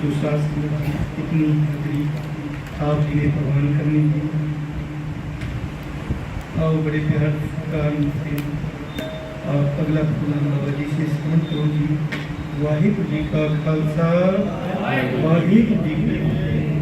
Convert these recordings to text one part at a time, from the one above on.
सुशासन की इतनी हाजिरी आप जी ने प्रवान करनी थी। आओ बड़े प्यार सत्कार से आप अगला फूला बाबा जी से स्मरण करो जी। वाहिगुरू जी का खालसा वाहिगुरू जी की फतेह।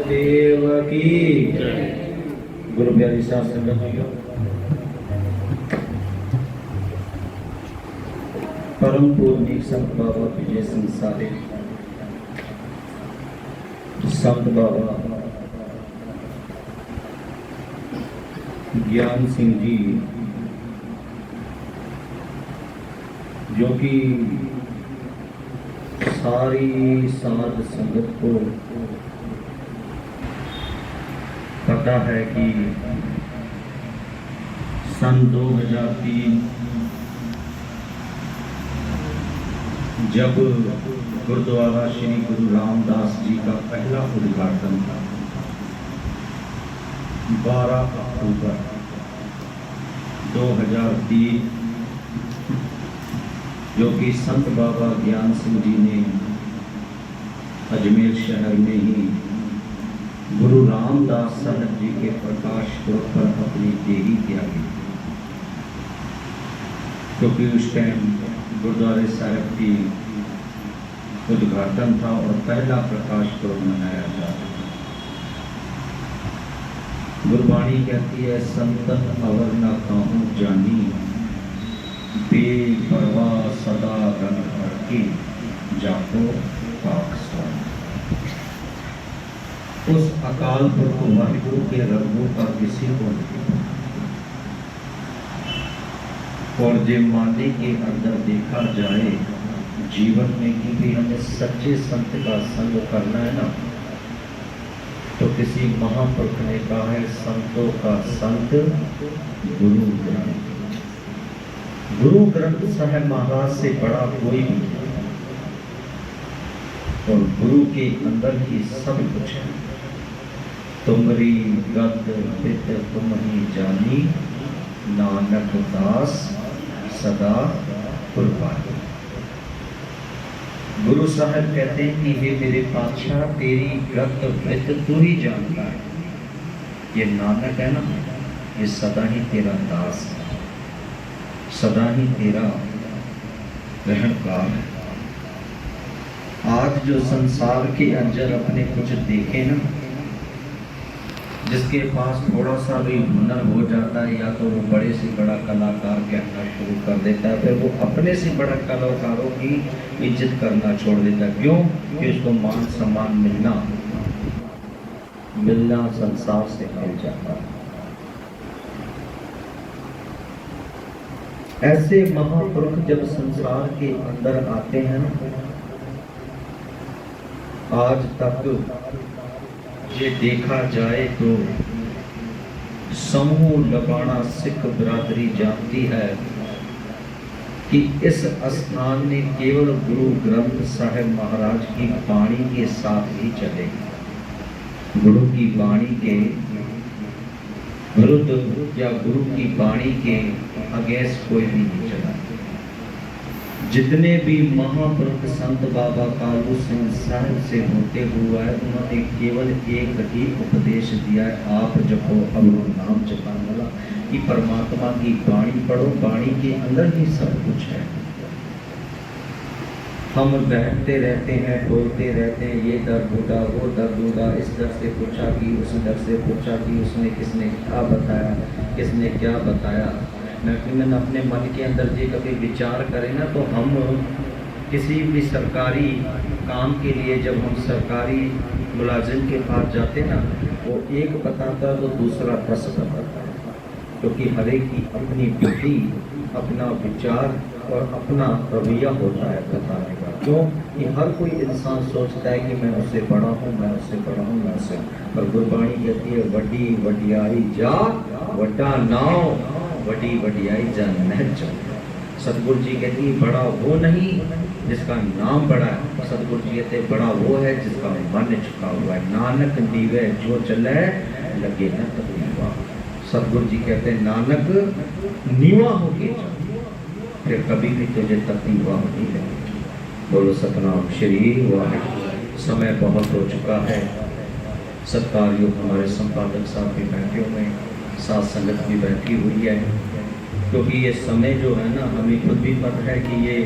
देव की गुरु प्यारी साथ संगत हो। परम पूर्णी संत बाबा विजय संसारे संत बाबा ज्ञान सिंह जी जो कि सारी साध संगत को पता है कि सन 2003 जब गुरुद्वारा श्री गुरु रामदास जी का पहला उद्घाटन था 12 अक्टूबर 2003, जो कि संत बाबा ज्ञान सिंह जी ने अजमेर शहर में ही गुरु रामदास साहब जी के प्रकाश पुरब पर अपनी देही त्यागी, क्योंकि उस टाइम गुरुद्वारे साहब की उद्घाटन था और पहला प्रकाश पुरब मनाया जा रहा था। गुरबाणी कहती है संतन अवर न काहूं जानी, बेपरवाह सदा रंग भड़की, जाको पाक स्वामी। उस अकाल पुरख वाहिगुरु के रंगों का किसी को नहीं, और जे माने के अंदर देखा जाए जीवन में कि भी हमें सच्चे संत का संग करना है ना, तो किसी महापुरुष ने कहा है संतों का संत गुरु ग्रंथ। गुरु ग्रंथ साहिब महाराज से बड़ा कोई भी नहीं, और गुरु के अंदर ही सब कुछ है। तुमरी गद पित तुम ही जानी, नानक दास सदा कुर्बानी। गुरु साहब कहते हैं कि हे मेरे पातशाह, तेरी गत वृत्त तू ही जानता है। ये नानक है ना, ये सदा ही तेरा दास है, सदा ही तेरा रहनकार है। आज जो संसार के अंदर अपने कुछ देखे ना, जिसके पास थोड़ा सा भी हुनर हो जाता है, या तो वो बड़े से बड़ा कलाकार कहना शुरू कर देता है, फिर वो अपने से बड़ा कलाकारों की इज्जत करना छोड़ देता है। क्यों? कि उसको मान सम्मान मिलना संसार से मिल जाता है। ऐसे महापुरुष जब संसार के अंदर आते हैं ना, आज तक ये देखा जाए तो समूह लगाना सिख बिरादरी जानती है कि इस स्थान में केवल गुरु ग्रंथ साहिब महाराज की वाणी के साथ ही चलेगा। गुरु की वाणी के विरुद्ध या गुरु की वाणी के अगेंस्ट कोई भी नहीं चला। जितने भी महापुरुष संत बाबा कालू सिंह साहिब से होते हुआ है, उन्होंने केवल एक ही उपदेश दिया है, आप जपो अमर नाम जपाने वाला, कि परमात्मा की वाणी पढ़ो, वाणी के अंदर ही सब कुछ है। हम बैठते रहते हैं, बोलते रहते हैं, ये दर्द होगा, वो दर्द होगा, इस दर से पूछा कि उस दर से पूछा कि उसने किसने क्या बताया, किसने क्या बताया। लेकिन अपने मन के अंदर ये कभी विचार करें ना, तो हम किसी भी सरकारी काम के लिए जब हम सरकारी मुलाजिम के पास जाते ना, वो एक बताता है तो दूसरा 10 बताता है, क्योंकि हर एक की अपनी बुद्धि, अपना विचार और अपना रवैया होता है बताने का। क्यों? कि हर कोई इंसान सोचता है कि मैं उससे बड़ा हूँ, मैं उससे बड़ा हूँ, मैं उससे। पर गुरबाणी कहती है वड्डी वडियाई जा वड्डा नाव, वडी वडियाई जन न चल। सतगुरु जी कहती बड़ा वो नहीं जिसका नाम बड़ा है, सतगुरु जी कहते बड़ा वो है जिसका मन झुका हुआ है। नानक दीवे जो चले लगे न तकलीफा। सतगुरु जी कहते हैं नानक नीवा होके चल, फिर कभी भी तुझे तकलीफा नहीं लगी। बोलो सतनाम श्री वाहिगुरू। समय बहुत हो चुका है। सत्कारयोग हमारे संपादक साहब भी बैठे हुए हैं, साथ संगत भी बैठी हुई है, क्योंकि ये समय जो है ना, हमें खुद भी पता है कि ये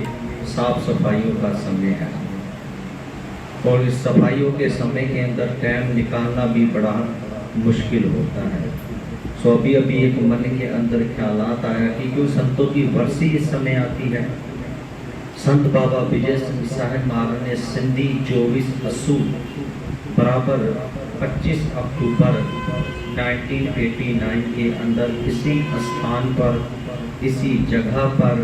साफ सफाइयों का समय है, और इस सफाइयों के समय के अंदर टाइम निकालना भी बड़ा मुश्किल होता है। सो अभी अभी एक मन के अंदर ख्यालात आया कि क्यों संतों की वर्षी इस समय आती है। संत बाबा विजय सिंह साहिब महाराज ने सिंधी 24 अस्सू बराबर 25 अक्टूबर 1989 के अंदर इसी स्थान पर, इसी जगह पर,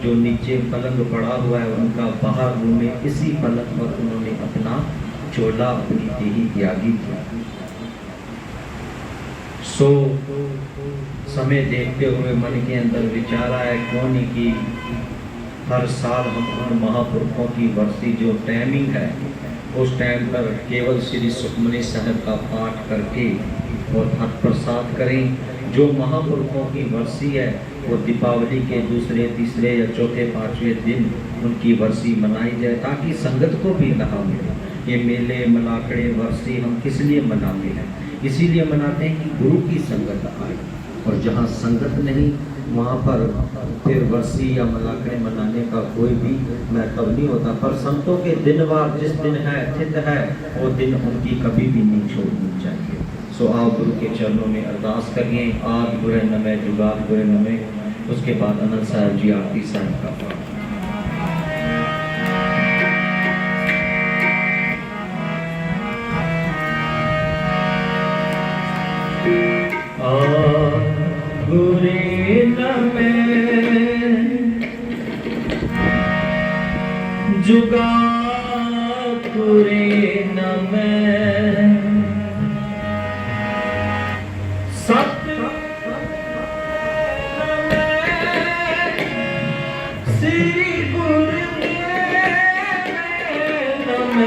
जो नीचे पलंग पड़ा हुआ है उनका बाहर रूम में, इसी पलंग पर उन्होंने अपना चोला, अपनी देही त्यागी किया। सो समय देखते हुए मन के अंदर विचार आया क्यों नहीं कि हर साल हम उन महापुरुषों की वर्षी जो टाइमिंग है उस टाइम पर केवल श्री सुखमनी साहब का पाठ करके और हथ प्रसाद करें। जो महापुरुषों की वर्षी है वो दीपावली के दूसरे, तीसरे या चौथे, पाँचवें दिन उनकी वर्षी मनाई जाए, ताकि संगत को भी लाभ मिले। ये मेले मलाकड़े वर्षी हम किस लिए मनाते हैं? इसीलिए मनाते हैं कि गुरु की संगत आए, और जहाँ संगत नहीं वहाँ पर फिर वर्षी या मलाकड़े मनाने का कोई भी महत्व नहीं होता। पर संतों के दिनवार जिस दिन है, स्थित है, वो दिन उनकी कभी भी नहीं छोड़नी चाहिए। सो आप गुरु के चरणों में अरदास करिए। आद गुरे नमः, जुगाद गुरे नमः। उसके बाद अनंत साहब जी आरती साहब का पाठ। गुरे नमः, जुगा गुरे नमः, सत श्री गुरु नमः,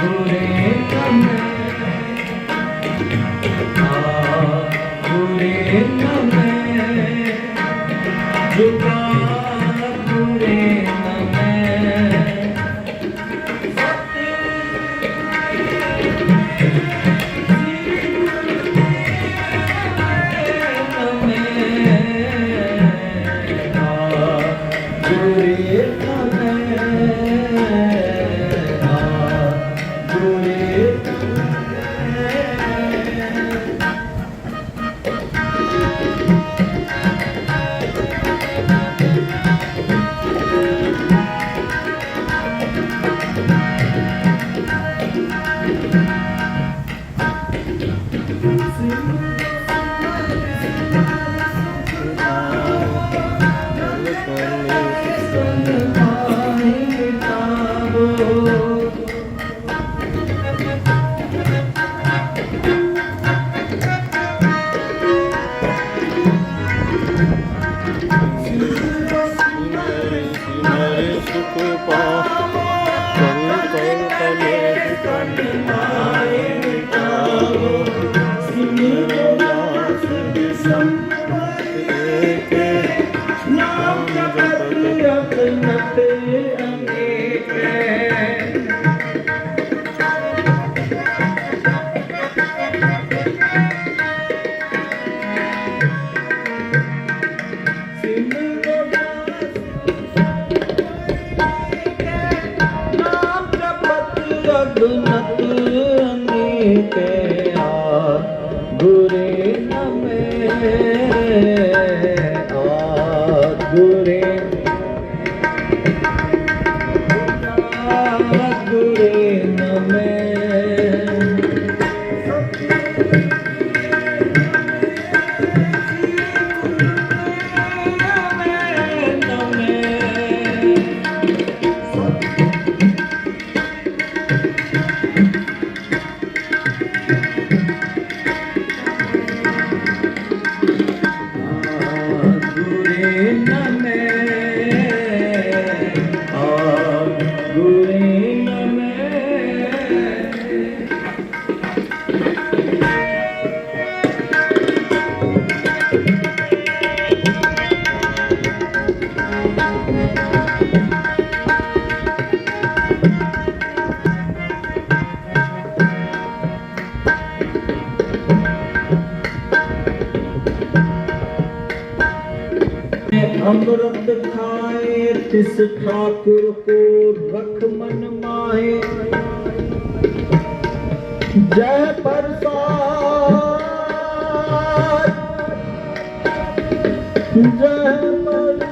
गुरे नमः, गुरे नमः, जुगा गुरे नमः, अमृत खाए तिस ठाकुर को रख मन माहे जय प्रसाद जय प्रसाद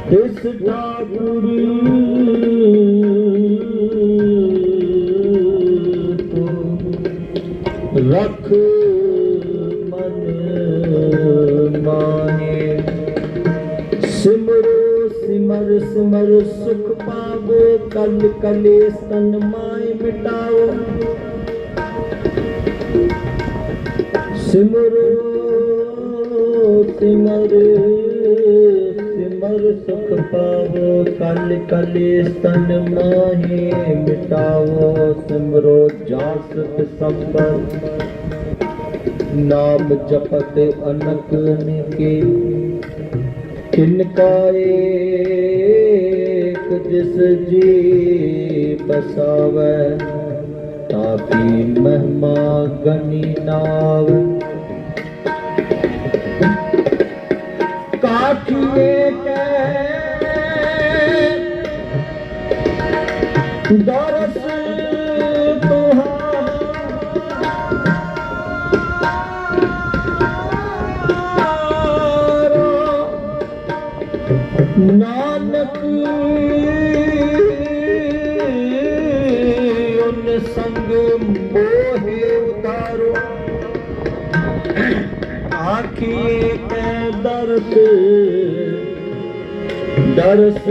तिस ठाकुर रख मन माहे सिमरो सिमर सिमर सुख पावो कल कलेश तन माय मिटाओ सिमरो सिमर सिमर सुख पावो कल कलेश तन माहे मिटाओ सिमरो जास संबर नाम जपत अनक के किनका एक जिस जी बसावे ताकि महिमा गनी नाव काठिए के दरस नानक उन संग मोहे उतारो आखिए के दर्द दर्श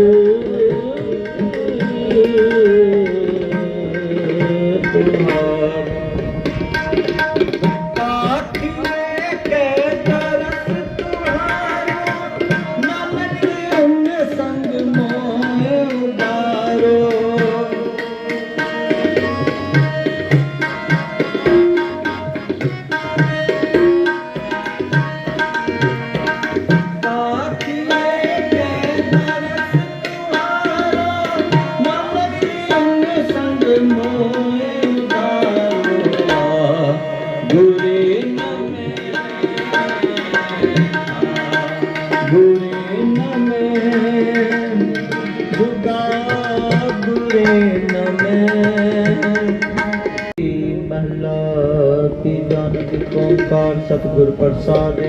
सतगुर प्रसाद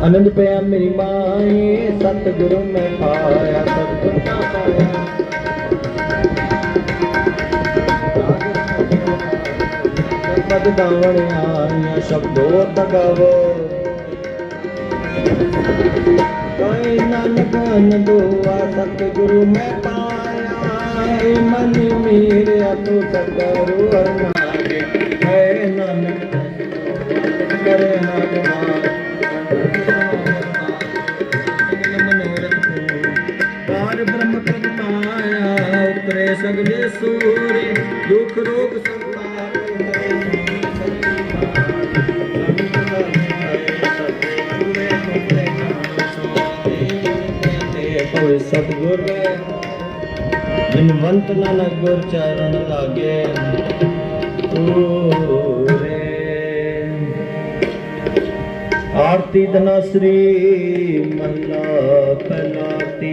आनंद पया मेरी माए सतगुरु में पाया सतगुरु ना पाया पद गावण आया शब्दों तगावो कोई नानक दुआ सतगुरु में पाया मन मेरे तो सतगुरु अरनागे है नानक करे मनोरथ पार ब्रह्म पद पाया उतरे सगले सूर्य दुख रोग सतगुर हिमवंत नानक गुर चरण लागे आरती धनाश्री मल्ला पलाती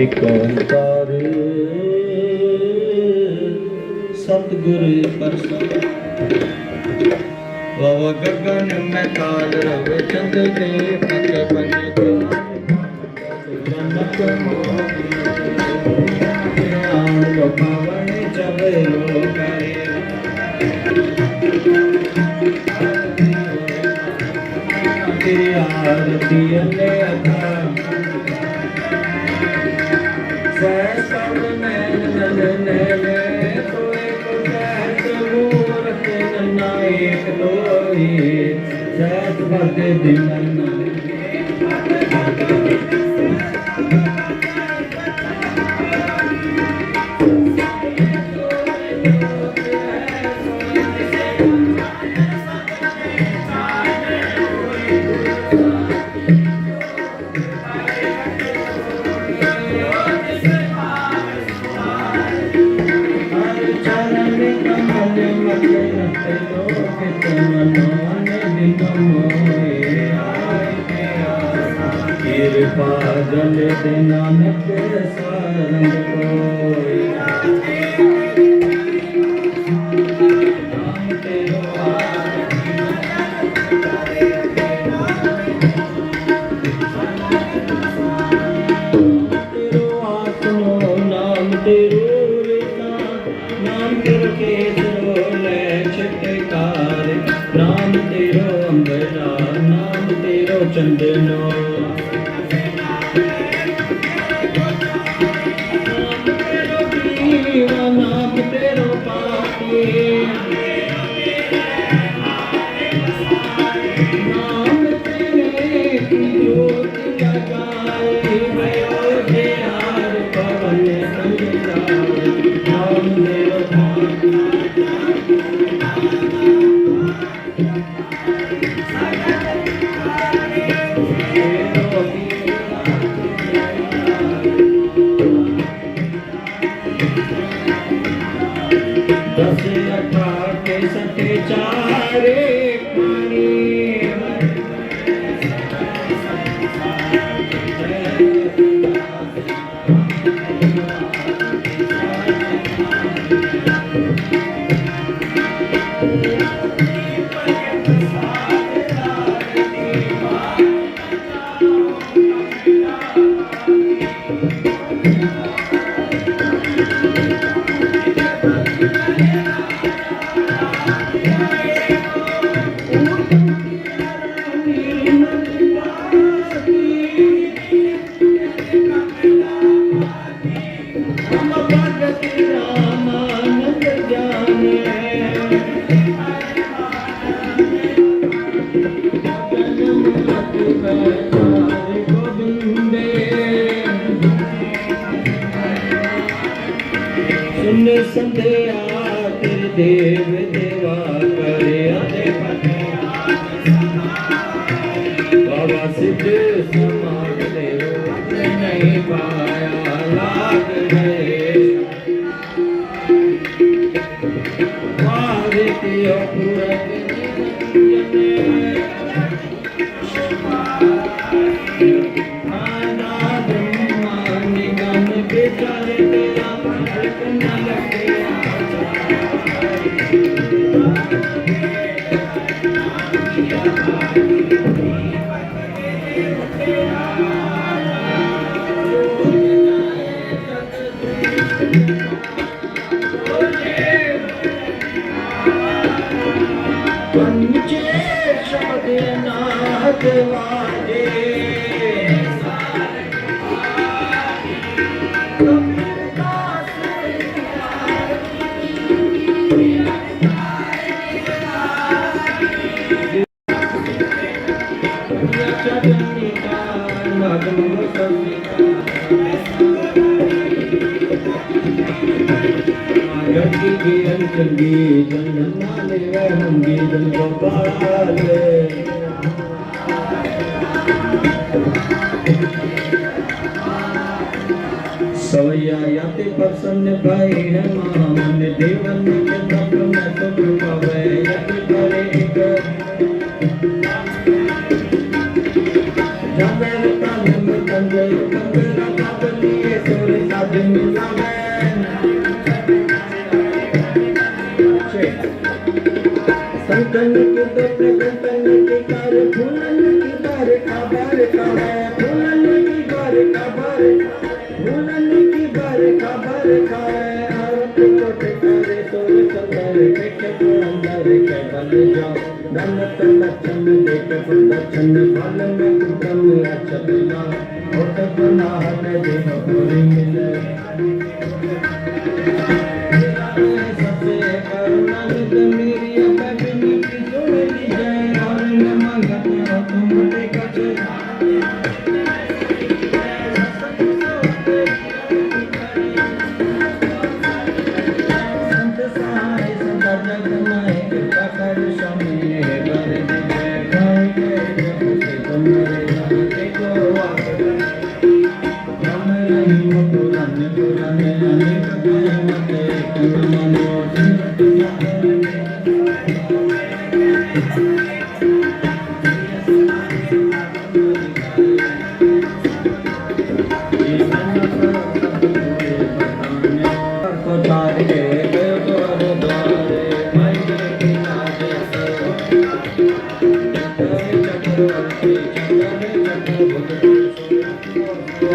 एक ओंकार सतगुरु प्रसाद वह गगन में काल रव चंद के पक बन जनक मोहि पवन चबलो करे आरती ने अथा सब नैन नैने सोए को सहस मूरत नायक लोही सहस भद दिन भले दे नानक सारंग कोई नाम तेरो तेरो आसनो नाम तेरो रेता नाम तेरो केसरो ले छिटकार नाम तेरो अंबरा नाम तेरो चंदनो नाम तेरो दीवा नाम तेरो पापी नाम तेरे की ज्योति जगाए भयो हार पवन संजाए नाम तेरो दस अठारह के सटे चारे पानी हम भगत रामानंद जाने गोविंदे सुन संध्या तेरे देव देवा करे अदे बाबा सिद्ध समाज देव नहीं पाया लाग गए मारे तियो पूरत आना ब्रह्मा निगम बेचारे तेरा फर्क न लगे पंचे शब्द नाथ वाजे सवैया याते प्रसन्न भाई है महामन देवन के तप में सुख पावे यति करे एक जागर ताल में कंगे कंगरा काबलिए सोरे साध मिलावे संतन के दप गंतन के कार फूलन की बार खबर खावे फूलन की बार खबर फूलन की बार खबर खाए आरत कोट करे सोर चंदर के अंदर के बल जाओ दंत लक्षण देख प्रदर्शन फल में ब्रह्म अचला होत बना है देह पूरी मिले सबसे करुणा निध मेरी अपनी की जोड़ी जय और न मंगत हो तुम टेकच संत सहाय सदा जग माए कृपा कर स्वामी बर जय गाय के जब से तुम्हारे जाते को राम रहीम पुराण पुराण अनेक गाय मते करुणा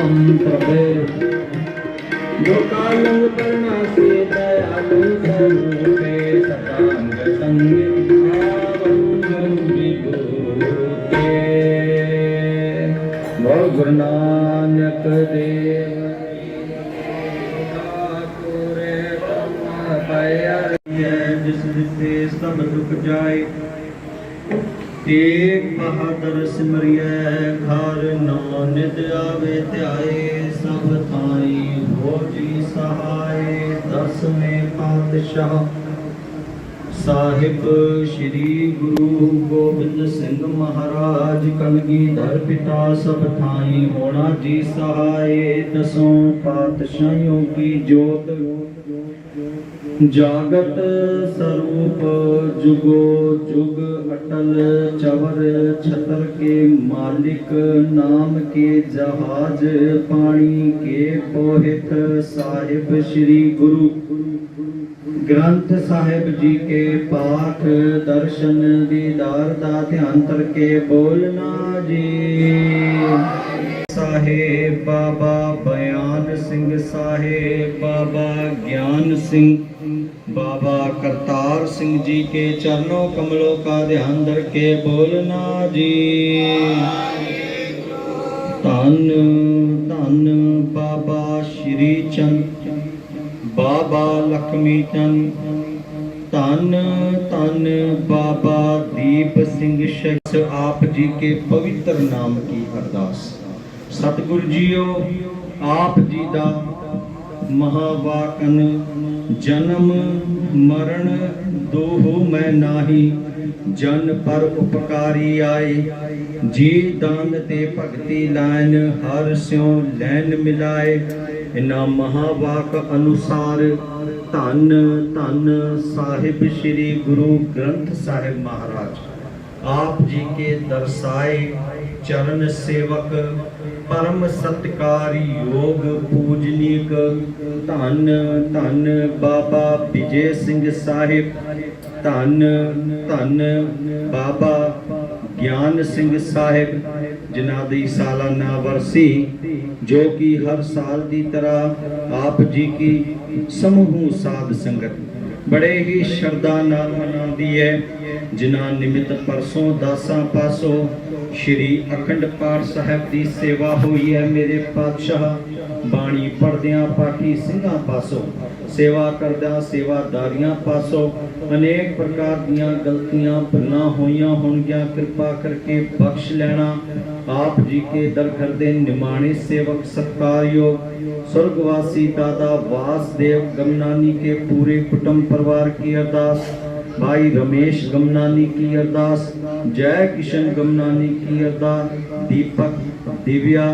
हम प्रभे जो कालंग परनासी दयालु स्वरूपे सदांग संग आवंग विभूते बोल गुरु नानक देव जिस दिते सब दुख जाए एक बहादुर सिमरिय घर नानक आवे ध्याए सब थाई हो जी सहाय। 10वें पातशाह साहिब श्री गुरु गोबिंद सिंह महाराज कलगीधर पिता सब थाई होना जी सहाय। 10 पातशाहियों की जोत जागत स्वरूप जुगो जुग अटल चवर छतर के मालिक नाम के जहाज पानी के पोहित साहिब श्री गुरु ग्रंथ साहिब जी के पाठ दर्शन दीदार दा ध्यान करके बोलना जी। साहेब बाबा बयान सिंह साहेब बाबा ज्ञान सिंह बाबा करतार सिंह जी के चरणों कमलों का ध्यान धर के बोलना जी। धन धन बाबा श्री चंद बाबा लक्ष्मी चंद धन धन बाबा दीप सिंह शख्स आप जी के पवित्र नाम की अरदास। सतगुरु जीओ आप जी दा महावाकन जन्म मरण दोहो मैं नाही जन पर उपकारी आए जी दान ते भगति लाइन हर स्यों लैन मिलाए। इना महावाक अनुसार धन धन साहिब श्री गुरु ग्रंथ साहिब महाराज आप जी के दर्शाए चरण सेवक परम सत्कार योग पूजनीक धन धन बाबा विजय सिंह साहिब धन धन बाबा ज्ञान सिंह साहिब जिन्हां दी सालाना वरसी जो कि हर साल की तरह आप जी की समूह साध संगत बड़े ही श्रद्धा नाल मनाती है। जिन्हां निमित्त परसों 10 पासों श्री अखंड पाठ साहब की सेवा हुई है। मेरे पातशाह बाणी पढ़दियां पाठी सिंघां पासों सेवा करदा सेवादारियां पासों अनेक प्रकार दीयां गलतियां भुलां होईयां होणगियां कृपा करके बख्श लेना। आप जी के दरघर दे निमाणे सेवक सत्कारयोग स्वर्गवासी दादा वासदेव गमनानी के पूरे कुटुंब परिवार की अरदास। भाई रमेश गमनानी की अरदास, जय किशन गमनानी की अरदास, दीपक दिव्या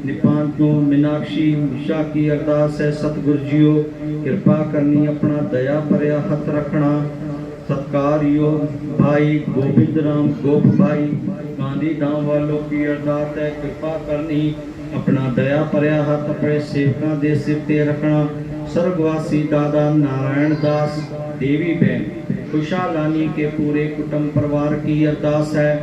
निपांतो मीनाक्षी मिशा की अरदास है। सतगुरु जीओ कृपा करनी अपना दया भरिया हथ रखना। सत्कार योग भाई गोविंद राम गोप भाई गांधी धाम वालों की अरदास है। कृपा करनी अपना दया भरिया हाथ अपने सेवकों के सिर ते रखना। स्वर्गवासी दादा नारायण दास देवी बहन खुशालानी के पूरे कुटुंब परिवार की अरदास है।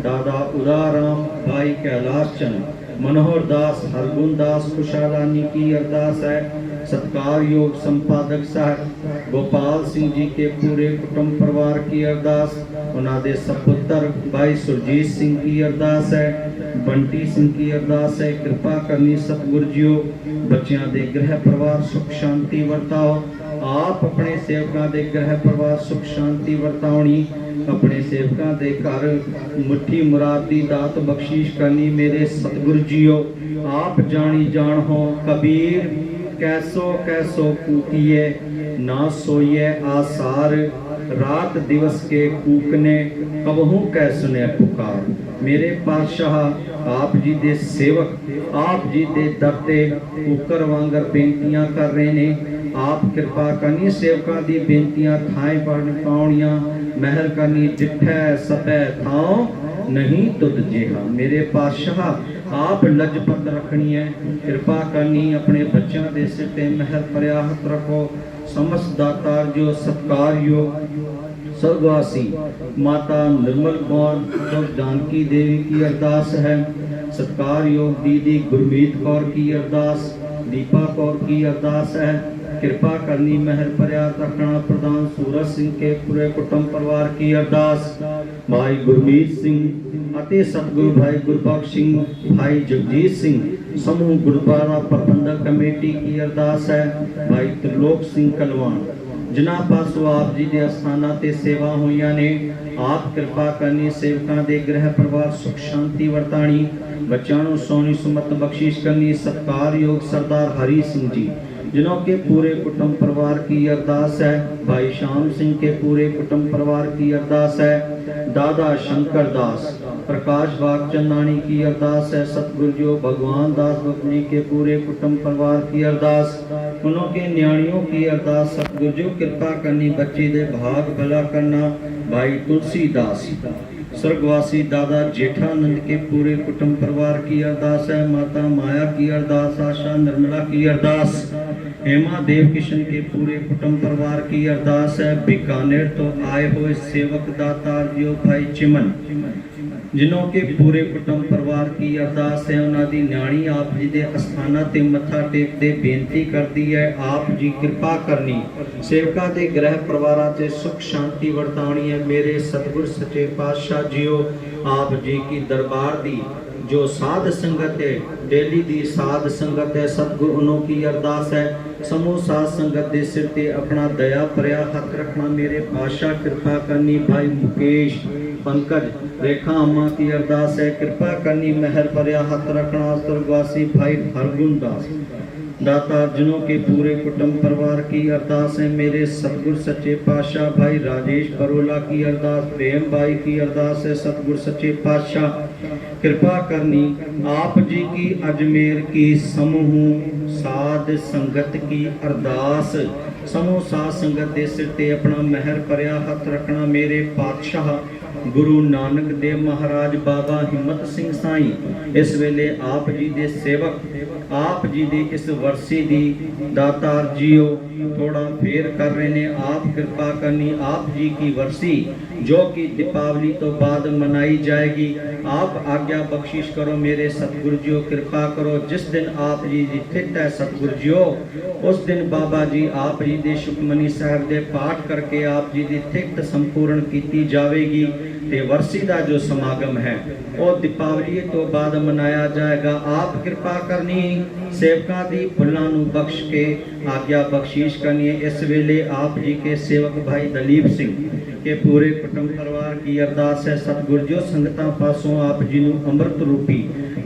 दादा उदाराम भाई कैलाश चंद मनोहर दास हरगुन दास खुशालानी की अरदास है। सत्कार योग संपादक साहब गोपाल सिंह जी के पूरे कुटुंब परिवार की अरदास। उन्होंने सपुत्र भाई सुरजीत सिंह की अरदास है। बंटी सिंह की अरदास है। कृपा करनी सतगुरु जीओ बच्चों के गृह परिवार सुख शांति वरताओ। आप अपने सेवकों के गृह परिवार सुख शांति वरताओनी। अपने सेवकों के घर मुट्ठी मुराद की दात बख्शीश करनी। मेरे सतगुरु जीओ आप जानी जान हो कबीर कैसो कैसो कूकिए ना सोइए आसार रात दिवस के कूकने कबहू कै सुने पुकार। मेरे पातशाह आप जी दे सेवक आप जी दे दरते कुकर वांगर बेनतियां कर रहे ने। आप कृपा करनी सेवकों की बेनतियां थाए पढ़ पाउनियां। महर करनी जिठै सबै थाओ नहीं तुद जिहा। मेरे पातशाह आप लजपत रखनी है। कृपा करनी अपने बच्चों के सिर ते महर भरिया हथ रखो। समस्त दातार जो सत्कार योग स्वर्गवासी माता निर्मल कौर और जानकी देवी की अरदास है। सत्कारयोग दीदी गुरमीत कौर की अरदास, दीपा कौर की अरदास है। कृपा करनी महर भरिया रखना प्रधान सूरज सिंह के पूरे कुटुंब परिवार की अरदास। भाई गुरमीत सिंह अते सतगुरु भाई गुरबख्श सिंह, भाई जगजीत सिंह समूह गुरुद्वारा प्रबंधक कमेटी की अरदास है। भाई त्रिलोक सिंह कलवान जिन्हां पासों आप जी के अस्थाना ते सेवा होईयां ने, आप कृपा करनी सेवकां दे गृह परिवार सुख शांति वरताणी, बच्चों नूं सोहनी सुमत बख्शिश करनी। सत्कार योग सरदार हरी सिंह जी जिन्हों के पूरे कुटुंब परिवार की अरदास है। भाई श्याम सिंह के पूरे कुटुंब परिवार की अरदास है। दादा शंकर दास प्रकाश बाग चंदानी की अरदास है। सतगुरु जो भगवान दास बबली के पूरे कुटुंब परिवार की अरदास, उन्हों के न्याणियों की अरदास। सतगुरु जो कृपा करनी बच्चे दे भाग भला करना। भाई तुलसी दास स्वर्गवासी दादा जेठानंद के पूरे कुटुंब परिवार की अरदास है। माता माया की अरदास, आशा निर्मला की अरदास, हेमा देव किशन के पूरे कुटुंब परिवार की अरदास है। बीकानेर तो आए हुए सेवक दातार जो भाई चिमन जिन्हों के पूरे कुटुंब परिवार की अरदास है। उन्हों की न्याणी आप जी के अस्थाना ते मत्था टेकते बेनती करती है, आप जी कृपा करनी सेवका के गृह परिवार से सुख शांति वरतानी है। मेरे सतगुर सच्चे पातशाह जियो आप जी की दरबार दी जो साध संगत है, डेली दी साध संगत है, सतगुरु उन्हों की अरदास है। समूह साध संगत के सिर ते अपना दया भरिया हथ रखना। मेरे पातशाह कृपा करनी। भाई मुकेश पंकज रेखा अम्मा की अरदास है, कृपा करनी महर भरिया हथ रखना। स्वर्गवासी भाई हरगुण दास दाता जिन्हों के पूरे कुटुंब परिवार की अरदास है। मेरे सतगुर सच्चे पातशाह भाई राजेश बरोला की अरदास, प्रेम भाई की अरदास है। सतगुर सच्चे पातशाह कृपा करनी आप जी की अजमेर की समूह साध संगत की अरदास। समूह साध संगत के सिर ते अपना महर भरिया हथ रखना। मेरे पातशाह गुरु नानक देव महाराज बाबा हिम्मत सिंह साई इस वेले आप जी दे सेवक आप जी दी इस वर्षी दी दातार जियो थोड़ा फेर कर रहे ने। आप कृपा करनी आप जी की वर्षी जो कि दीपावली तो बाद मनाई जाएगी, आप आज्ञा बख्शिश करो। मेरे सतगुरु जियो कृपा करो। जिस दिन आप जी दी थित है सतगुरु जियो उस दिन बाबा जी आप जी दे सुखमनी साहब दे पाठ करके आप जी दी थित संपूर्ण की जाएगी। ते वर्षी का जो समागम है वो दीपावली तो बाद मनाया जाएगा। आप कृपा करनी सेवकां दी भुल्लां नूं बख्श के आज्ञा बख्शीश करनी है। इस वेले आप जी के सेवक भाई दलीप सिंह के पूरे कुटुंब परिवार की अरदास है। सतगुरु जो संगतां पासों आप जी नूं अमृत रूपी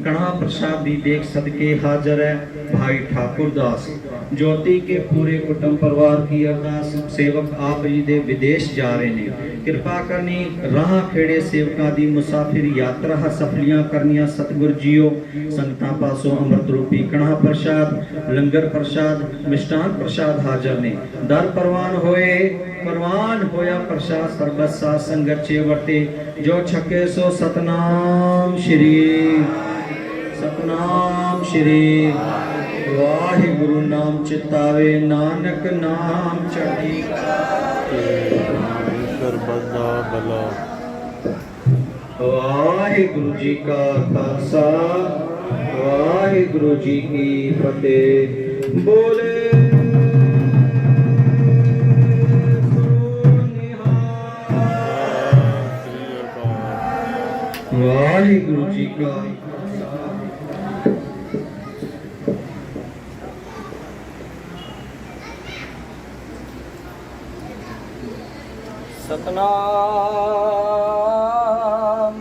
कणा प्रसाद दी देख सदके हाजर है। भाई ठाकुर दास ज्योति के पूरे कुटुंब परिवार की अरदास। सेवक आप जी दे विदेश जा रहे ने, कृपा करनी राह खेड़े सेवकां दी मुसाफिर यात्रा सफलियां करनियां। सतगुरु जियो संगतां पासों अमृत रूपी कणा प्रसाद, लंगर प्रसाद, मिष्टान प्रसाद हाजर ने। दर परवान होया प्रसाद सरबत साध संगत चे वर्ते। जो छके सो सतनाम श्री वाहिगुरु नाम चितावे, नानक नाम चढ़ी सर्वदा भला। वाहिगुरु जी का खालसा वाहिगुरु जी की फतेह। बोले वाहिगुरु जी का सतनाम।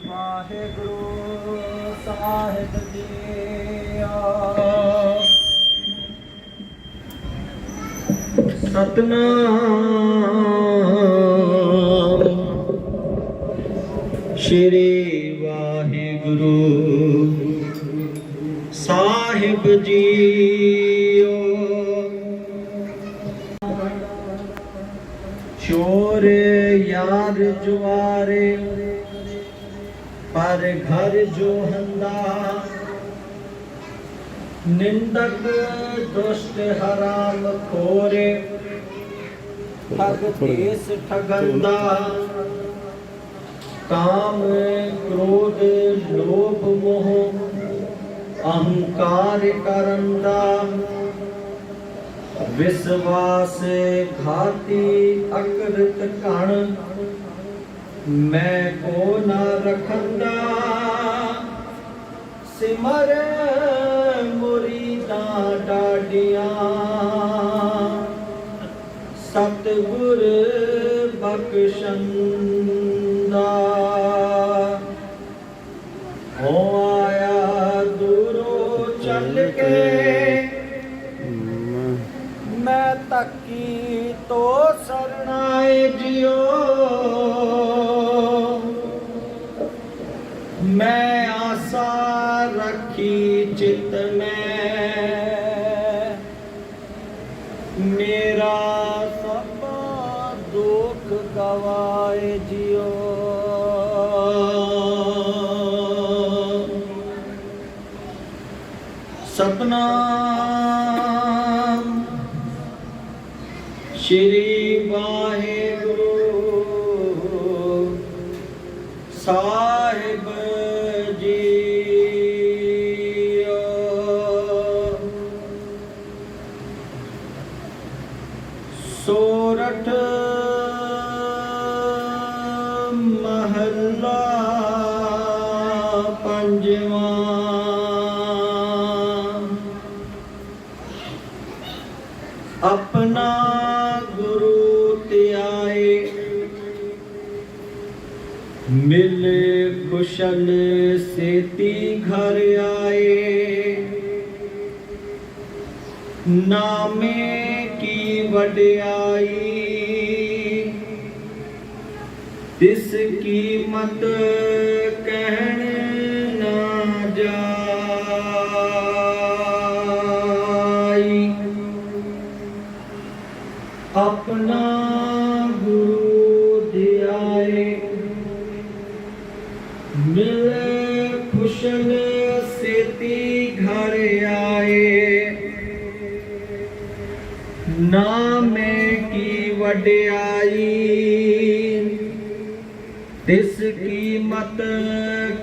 वाहिगुरु साहिब जी सतनाम श्री वाहिगुरु साहिब जी। चोर यार जुआरे पर घर जो हंदा, निंदक दुष्ट हराम खोरे ठग देश ठगंदा काम क्रोध लोभ मोह अहंकार करंदा विश्वास घाती अकृत कण मैं को न रखंदा सिमर मुरीदा डाडियां सतगुर बख्शंदा हो आया दूरों चल के मैं तकी तो सरनाए जियो मैं आशा रखी चित में मेरा सब दुख गवाए जियो सतनाम श्री वाहेगुरु साहिब जी सोरठ महला पंजवा अपना गुरु त्याए मिले कुशल सेती घर आए नामे की वड्याई तिस कीमत कहन ना जाई अपना गुरु ध्याए मिले कुशल सेती घर आए नामे की वड्याई तिस कीमत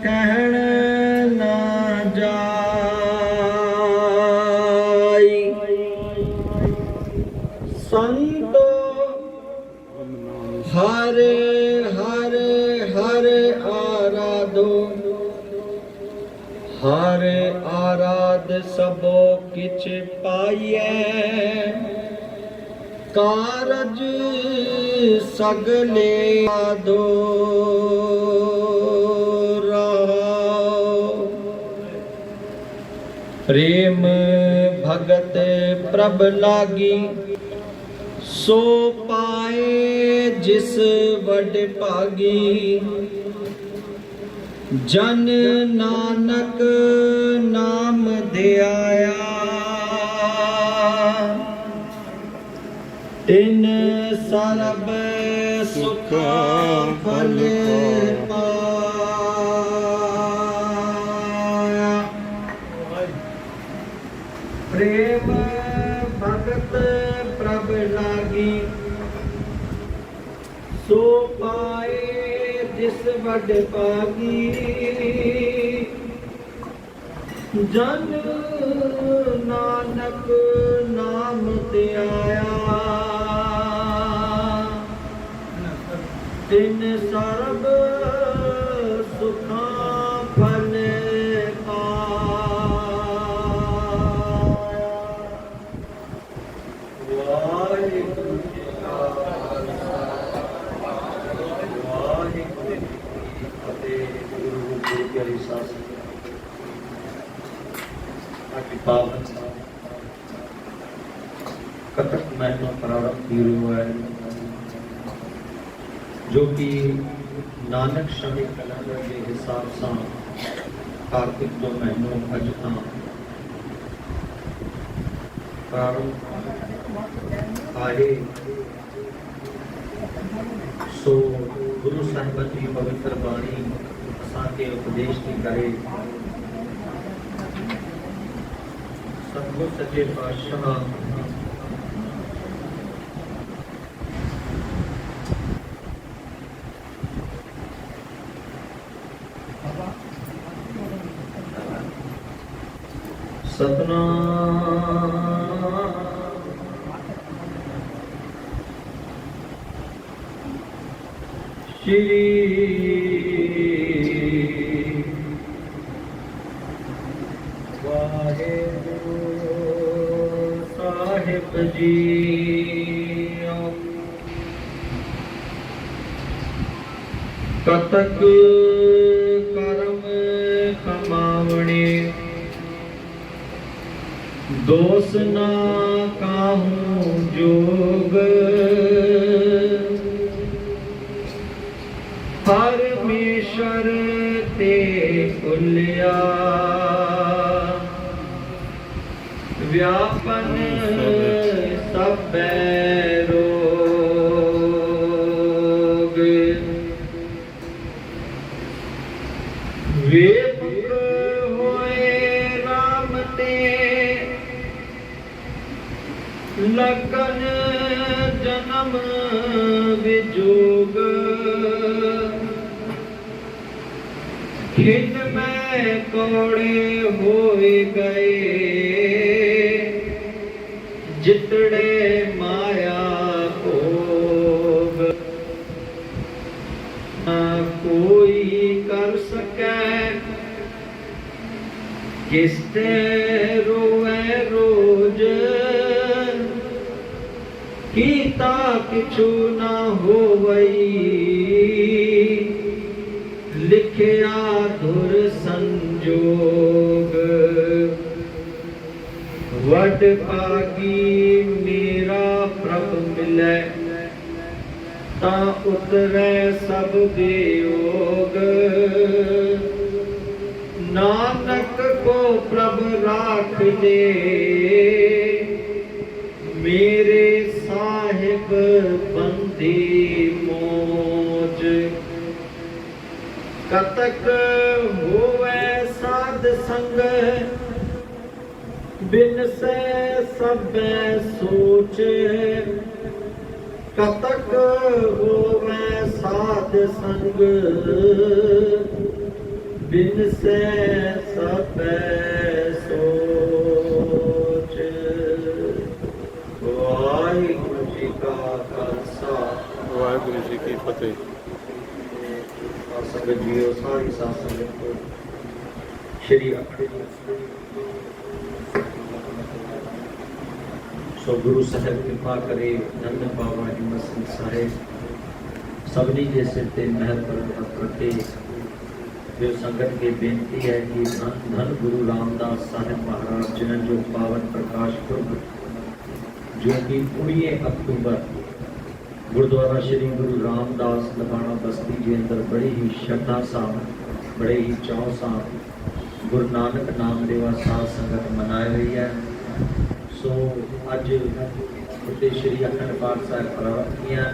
कहन ना जाई संतो हर हर हर आराधो हर आराध सबो किछ पाइए कारज सगले आदो प्रेम भगत प्रभ लागी सो पाए जिस वड भागी जन नानक नाम ध्याया तिन सरब सुख फल पाया प्रेम भगत प्रभ लागी सो पाए जिस वड पागी जन नानक नाम ध्याया तिन सर्ब सुखा फल पाया वाहिगुरु जी का खालसा वाहिगुरु जी की फतेह गुरु जी की सास पावन कथक महनो प्रारंभ हीरो है जो कि नानक शमी कैलेंडर के हिसाब से कार्तिक जो महीनों अज प्रारंभ आए सो गुरु साहिब की पवित्र बाणी असा के उपदेश की करे सतगुर सच्चे पातशाह सतनाम श्री वाहेगुरु साहिब जी। कतक करम कमावणे दोष ना काहूं जोग। परमेश्वर ते कुलिया व्यापन सब रोग। वे मुख होए राम ते लगन जन्म विजोग। खिन में कौड़े होए गए जितड़े माया भोग। ना कोई कर सके किसते रोए रोज। कीता किछु ना होवई लिखिया धुर संजोग। वड पागी मेरा प्रभ मिलै ता उतरै सब वियोग। नानक को प्रभ राख दे मेरे साहिब बंदी मौज। कतक होवे साध संग बिन से सब सोच। कतक होवे साध संग बिन से सब सोच। वाहिगुरु जी का खालसा वाहिगुरु जी की फतेह। संगत जीओ सारी साथ संगत को श्री अखंड सो गुरु साहब कृपा करे नंद बाबा हिम्मत सिंह साहेब सबनी के सिर ते महल पर हथ रखे। जो संगत की बेनती है कि धन धन गुरु रामदास साहिब महाराज जिन्हें जो पावन प्रकाश पुरब जो कि 19 अक्टूबर गुरुद्वारा श्री गुरु रामदास लबाना बस्ती के अंदर बड़ी ही श्रद्धा साथ बड़े ही चाव साथ गुरु नानक नाम देवा साध संगत मनाई रही है। सो अज उत्ते श्री अखंड पाठ साहिब प्रारंभ किया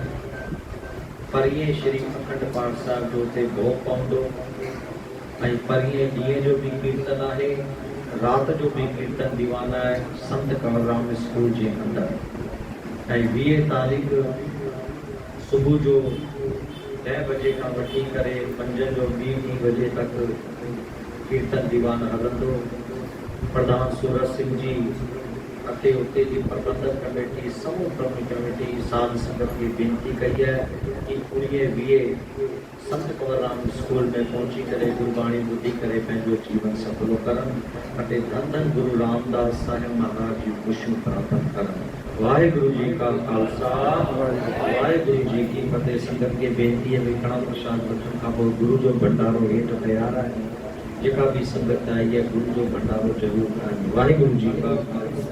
परिए श्री अखंड पाठ साहिब जो ते भोग पाउंदो ऐं परिए ॾींहं जो भी कीर्तन है रात जो भी कीर्तन दीवाना है संत कंवरराम स्कूल के अंदर ऐं 20 तारीख़ सुबह जो 10 बजे का वठी करे 5 जो 20 बजे तक कीर्तन दीवान हलंदो। प्रधान सूरज सिंह जी अते उते जी प्रबंधक कमेटी समूह प्रमुख कमेटी साध संगत की बेनती कही है कि पूरी 20 संत कंवरराम स्कूल में पहुंची करे गुरबाणी बुद्धि करे पंहिंजो जीवन सफलो करन अते धन धन गुरु रामदास साहिब महाराज जी खुशियों प्राप्त करन। वाहिगुरु जी का खालसा वाहिगुरु जी की फतेह। संगत के बेनती है विकणा प्रसाद वचन का गुरु जो भंडारो हेठ तैयार है जेका भी संगत आई है गुरु जो भंडारो जरूर खाए। वाहिगुरु जी का खालसा।